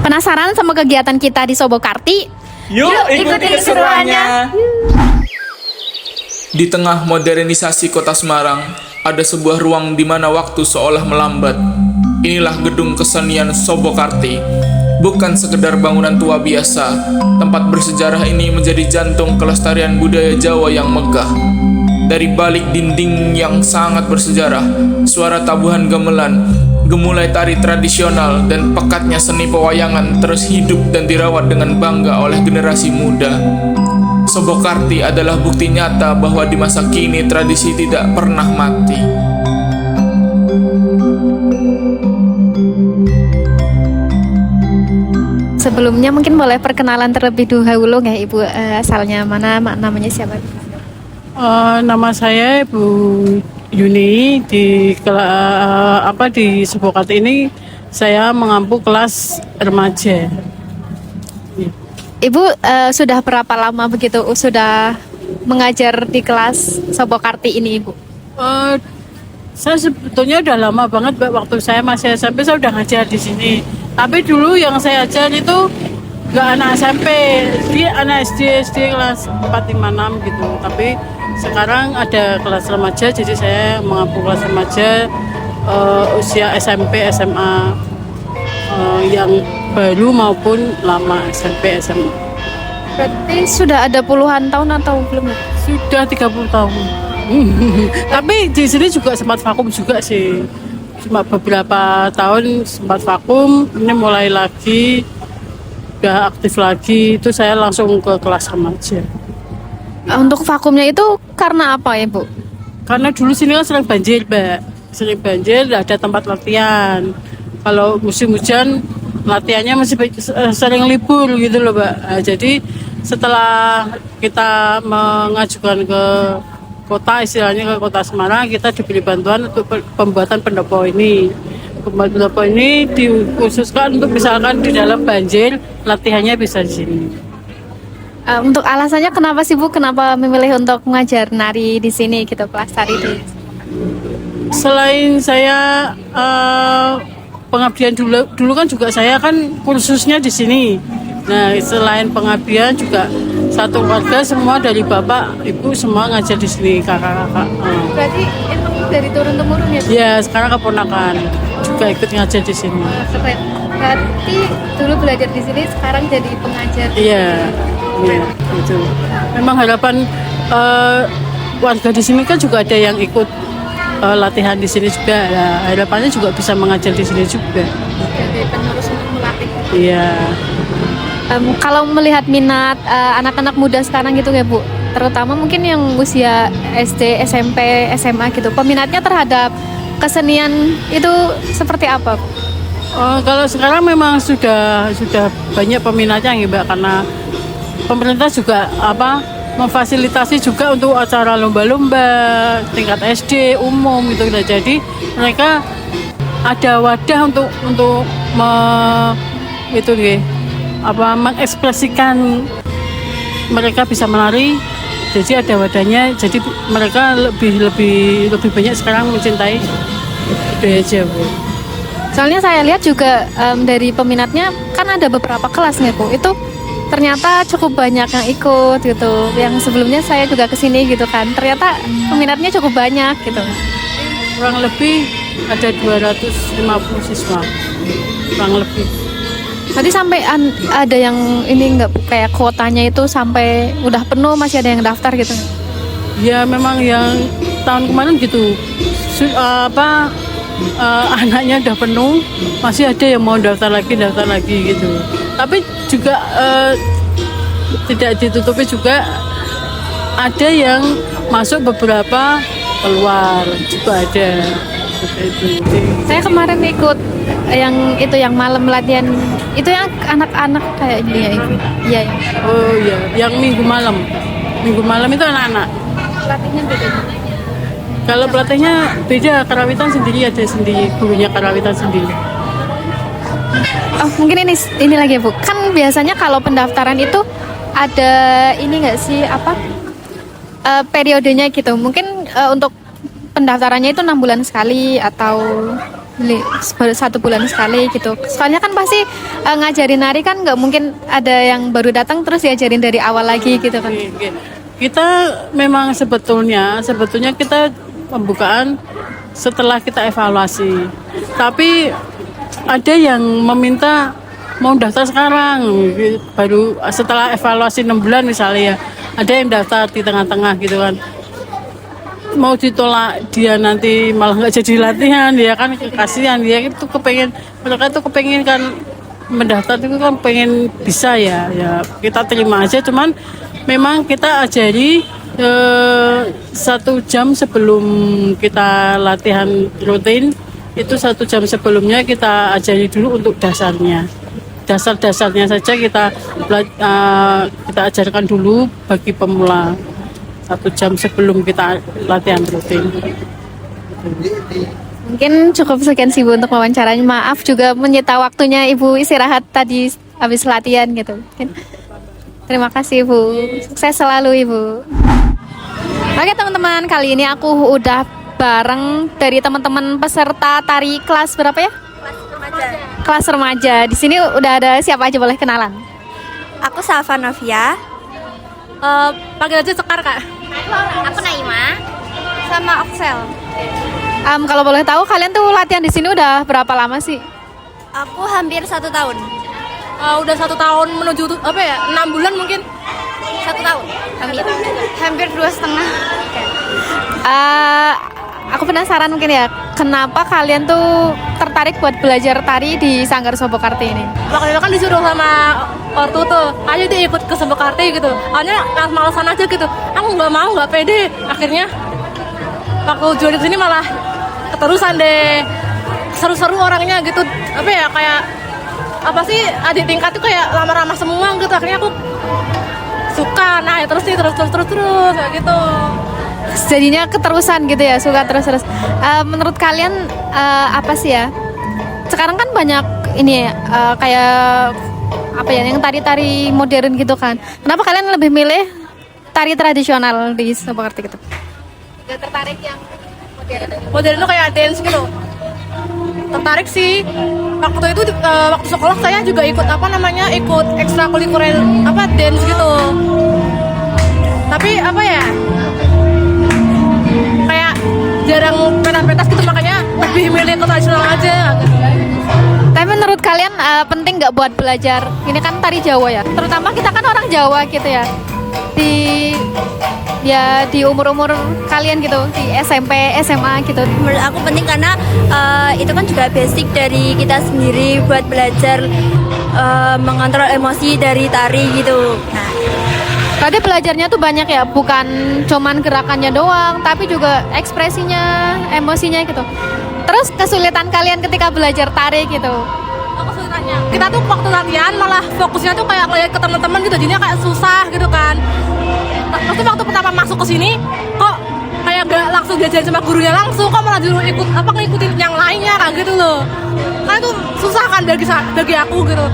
Penasaran sama kegiatan kita di Sobokarti? Yuk ikuti keseruannya. Di tengah modernisasi kota Semarang, ada sebuah ruang di mana waktu seolah melambat. Inilah gedung kesenian Sobokarti. Bukan sekedar bangunan tua biasa, tempat bersejarah ini menjadi jantung kelestarian budaya Jawa yang megah. Dari balik dinding yang sangat bersejarah, suara tabuhan gamelan, gemulai tari tradisional, dan pekatnya seni pewayangan terus hidup dan dirawat dengan bangga oleh generasi muda. Sobokarti adalah bukti nyata bahwa di masa kini tradisi tidak pernah mati. Sebelumnya mungkin boleh perkenalan terlebih dahulu nggak Ibu, asalnya mana, namanya siapa? Nama saya Ibu Yuni. Di Sobokarti ini saya mengampu kelas remaja. Ibu sudah berapa lama begitu sudah mengajar di kelas Sobokarti ini, Ibu? Saya sebetulnya udah lama banget, Mbak. Waktu saya masih SMP saya udah ngajar di sini. Tapi dulu yang saya ajar itu nggak anak SMP, dia anak SD kelas 4, 5, 6 gitu. Tapi sekarang ada kelas remaja, jadi saya mengampu kelas remaja usia SMP, SMA, yang baru maupun lama SMP, SMA. Berarti sudah ada puluhan tahun atau belum? Sudah 30 tahun. Tapi di sini juga sempat vakum juga sih. Cuma beberapa tahun sempat vakum, ini mulai lagi, udah aktif lagi, itu saya langsung ke kelas remaja. Untuk vakumnya itu karena apa ya, Bu? Karena dulu sini kan sering banjir, Mbak. Sering banjir, nggak ada tempat latihan. Kalau musim hujan, latihannya masih sering libur gitu loh, Mbak. Nah, jadi setelah kita mengajukan ke kota, istilahnya ke kota Semarang, kita diberi bantuan untuk pembuatan pendopo ini. Pembuatan pendopo ini dikhususkan untuk misalkan di dalam banjir, latihannya bisa di sini. Untuk alasannya kenapa sih, Bu? Kenapa memilih untuk mengajar nari di sini gitu, kelas tari di? Selain saya pengabdian dulu kan juga saya kan kursusnya di sini. Nah, selain pengabdian juga satu keluarga semua dari bapak, ibu semua ngajar di sini, kakak-kakak. Berarti emang dari turun temurun ya, Bu? Ya, sekarang keponakan juga ikut ngajar di sini. Keren. Berarti dulu belajar di sini, sekarang jadi pengajar. Iya, itu. Memang harapan warga di sini kan juga ada yang ikut latihan di sini juga. Ya, harapannya juga bisa mengajar di sini juga. Jadi penerus untuk melatih. Iya. Kalau melihat minat anak-anak muda sekarang gitu ya, Bu, terutama mungkin yang usia SD, SMP, SMA gitu, peminatnya terhadap kesenian itu seperti apa, Bu? Kalau sekarang memang sudah banyak peminatnya ya, Mbak, karena pemerintah juga memfasilitasi juga untuk acara lomba-lomba tingkat SD umum gitu. Jadi mereka ada wadah untuk mengekspresikan mereka bisa menari. Jadi ada wadahnya. Jadi mereka lebih banyak sekarang mencintai budaya Jawa. Soalnya saya lihat juga dari peminatnya kan ada beberapa kelas nih, Bu. Itu ternyata cukup banyak yang ikut gitu. Yang sebelumnya saya juga kesini gitu kan. Ternyata peminatnya cukup banyak gitu. Kurang lebih ada 250 siswa. Kurang lebih. Tadi sampai ada yang ini nggak, kayak kuotanya itu sampai udah penuh, masih ada yang daftar gitu? Ya memang yang tahun kemarin gitu. Anaknya udah penuh, masih ada yang mau daftar lagi gitu. Tapi juga tidak ditutupi juga ada yang masuk beberapa keluar juga ada. Itu. Saya kemarin ikut yang malam latihan itu yang anak-anak kayaknya ya, Ibu. Iya. Oh iya, yang minggu malam itu anak-anak. Pelatihnya beda. Kalau pelatihnya beda, karawitan sendiri, ada sendiri gurunya karawitan sendiri. Oh, mungkin ini lagi ya, Bu. Kan biasanya kalau pendaftaran itu ada ini nggak sih periodenya gitu. Mungkin untuk pendaftarannya itu 6 bulan sekali atau baru 1 bulan sekali gitu. Soalnya kan pasti ngajarin nari kan nggak mungkin ada yang baru datang terus diajarin dari awal lagi gitu kan. Kita memang sebetulnya kita pembukaan setelah kita evaluasi. Tapi ada yang meminta mau daftar sekarang, baru setelah evaluasi 6 bulan misalnya ya. Ada yang daftar di tengah-tengah gitu kan. Mau ditolak dia nanti malah nggak jadi latihan, dia kan kasihan, dia itu mereka itu kepengen kan mendaftar itu kan pengen bisa ya kita terima aja, cuman memang kita ajari 1 jam sebelum kita latihan rutin itu 1 jam sebelumnya kita ajari dulu untuk dasarnya saja kita ajarkan dulu bagi pemula 1 jam sebelum kita latihan rutin. Mungkin cukup sekian sih Bu untuk wawancaranya. Maaf juga menyita waktunya Ibu istirahat tadi habis latihan gitu. Terima kasih Bu. Sukses selalu Ibu. Oke teman-teman, kali ini aku udah bareng dari teman-teman peserta tari kelas berapa ya? Kelas remaja. Di sini udah ada siapa aja, boleh kenalan? Aku Safa Novia. Panggil aja Sekar Kak. Aku Naima. Sama Oksel. Kalau boleh tahu kalian tuh latihan di sini udah berapa lama sih? Aku hampir 1 tahun. Udah 1 tahun menuju 6 bulan mungkin. 1 tahun. Hampir 2,5. Aku penasaran mungkin ya, kenapa kalian tuh tertarik buat belajar tari di Sanggar Sobokarti ini? Waktu itu kan disuruh sama ortu tuh, ayo deh ikut ke Sobokarti gitu. Awalnya males-malesan aja gitu. Aku nggak mau, nggak pede. Akhirnya waktu join di sini malah keterusan deh. Seru-seru orangnya gitu. Kayak apa sih, adik tingkat tuh kayak ramah-ramah semua gitu. Akhirnya aku suka. Nah, ya terus kayak gitu. Jadinya keterusan gitu ya, suka terus. Menurut kalian apa sih ya? Sekarang kan banyak ini kayak yang tari-tari modern gitu kan. Kenapa kalian lebih milih tari tradisional di Sobokarti gitu? Gak tertarik yang Modern tuh kayak dance gitu. Tertarik sih. Waktu itu waktu sekolah saya juga ikut ikut ekstrakurikuler dance gitu. Tapi kayak jarang pentas gitu, makanya lebih milih ke tradisional aja gitu. Tapi menurut kalian penting nggak buat belajar? Ini kan tari Jawa ya, terutama kita kan orang Jawa gitu ya. Di umur-umur kalian gitu, di SMP, SMA gitu. Menurut aku penting karena itu kan juga basic dari kita sendiri buat belajar mengontrol emosi dari tari gitu. Nah, Berarti belajarnya tuh banyak ya, bukan cuman gerakannya doang, tapi juga ekspresinya, emosinya gitu. Terus kesulitan kalian ketika belajar tari gitu? Kesulitannya, kita tuh waktu latihan malah fokusnya tuh kayak ngeliat ke teman-teman gitu, jadinya kayak susah gitu kan. Terus tuh waktu pertama masuk ke sini, kok kayak gak langsung diajarin sama gurunya langsung, kok malah dulu ngikutin yang lainnya kan gitu loh. Kan itu susah kan bagi aku gitu.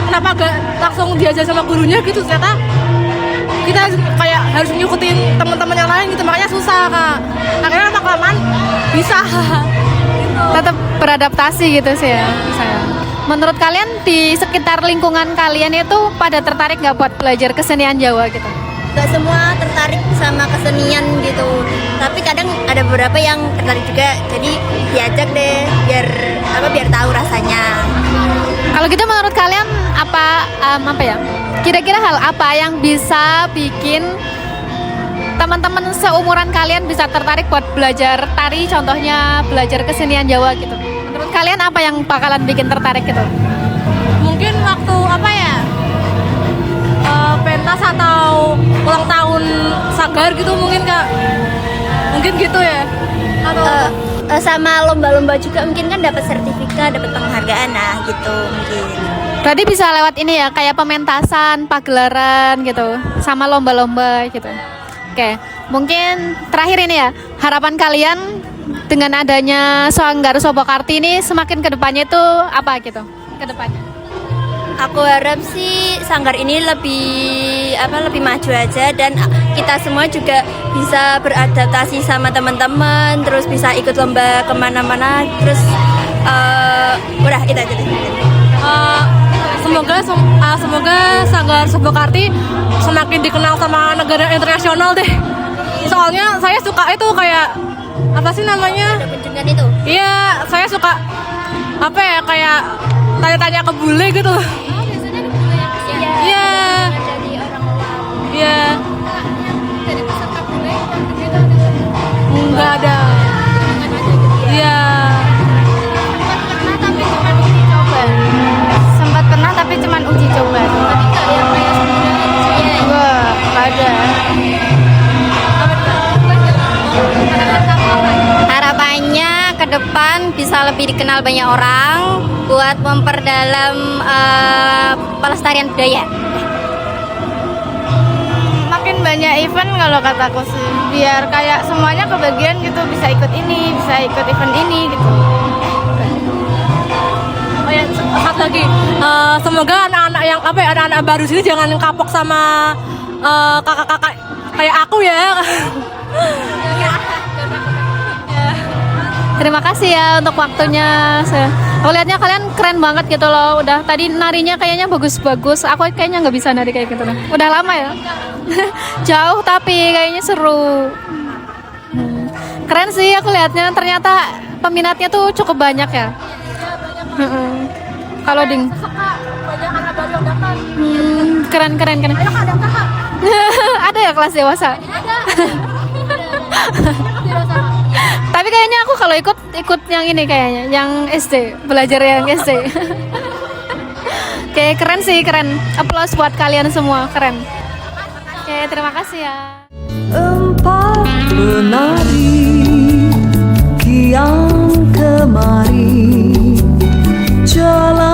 Kenapa gak langsung diajarin sama gurunya gitu, ternyata kita kayak harus ngikutin teman-teman yang lain gitu, makanya susah Kak. Akhirnya lama-kelamaan bisa gitu. Tetap beradaptasi gitu sih ya saya. Menurut kalian di sekitar lingkungan kalian itu pada tertarik nggak buat belajar kesenian Jawa gitu? gak semua tertarik sama kesenian gitu, tapi kadang ada beberapa yang tertarik juga, jadi diajak deh biar tahu rasanya. Kalau gitu menurut kalian apa ya? Kira-kira hal apa yang bisa bikin teman-teman seumuran kalian bisa tertarik buat belajar tari, contohnya belajar kesenian Jawa gitu? Menurut kalian apa yang bakalan bikin tertarik gitu? Mungkin waktu pentas atau ulang tahun Sanggar gitu mungkin Kak. Mungkin gitu ya. Atau Sama lomba-lomba juga mungkin kan dapat sertifikat, dapat penghargaan, nah gitu mungkin. Berarti bisa lewat ini ya, kayak pementasan, pagelaran gitu, sama lomba-lomba gitu. Oke, mungkin terakhir ini ya, harapan kalian dengan adanya Sanggar Sobokarti ini semakin kedepannya itu apa gitu? Kedepannya? Aku harap sih Sanggar ini lebih maju aja, dan kita semua juga bisa beradaptasi sama teman-teman, terus bisa ikut lomba kemana-mana, terus Udah itu aja deh. Semoga Sanggar Sobokarti semakin dikenal sama negara internasional deh. Soalnya saya suka itu kayak apa sih namanya? Kunjungan itu. Iya, saya suka apa ya kayak tanya-tanya ke bule gitu. Biasanya di bule yang Iya. Jadi orang luar. Iya. jadi peserta bule gitu Enggak ada. Iya. sempat pernah tapi cuman uji coba tadi nggak yang kayak sebelumnya wah nggak ada Harapannya ke depan bisa lebih dikenal banyak orang buat memperdalam pelestarian budaya. makin banyak event kalau kataku sih biar kayak semuanya kebagian gitu bisa ikut ini bisa ikut event ini gitu. Oh ya, satu lagi. Semoga anak-anak yang apa ya anak-anak baru sini jangan kapok sama kakak-kakak kayak aku ya. Terima kasih ya untuk waktunya. Aku lihatnya kalian keren banget gitu loh. Udah tadi narinya kayaknya bagus-bagus. Aku kayaknya nggak bisa nari kayak gitu. Udah lama ya. Jauh tapi kayaknya seru. Keren sih aku lihatnya. Ternyata peminatnya tuh cukup banyak ya. Kalau ding. Keren. Ada ya kelas dewasa. Tapi kayaknya aku kalau ikut yang ini kayaknya, yang SD, belajar yang SD. Oke, keren sih, keren. Applause buat kalian semua, keren. Oke, terima kasih ya. Empat penari kian kemari jalan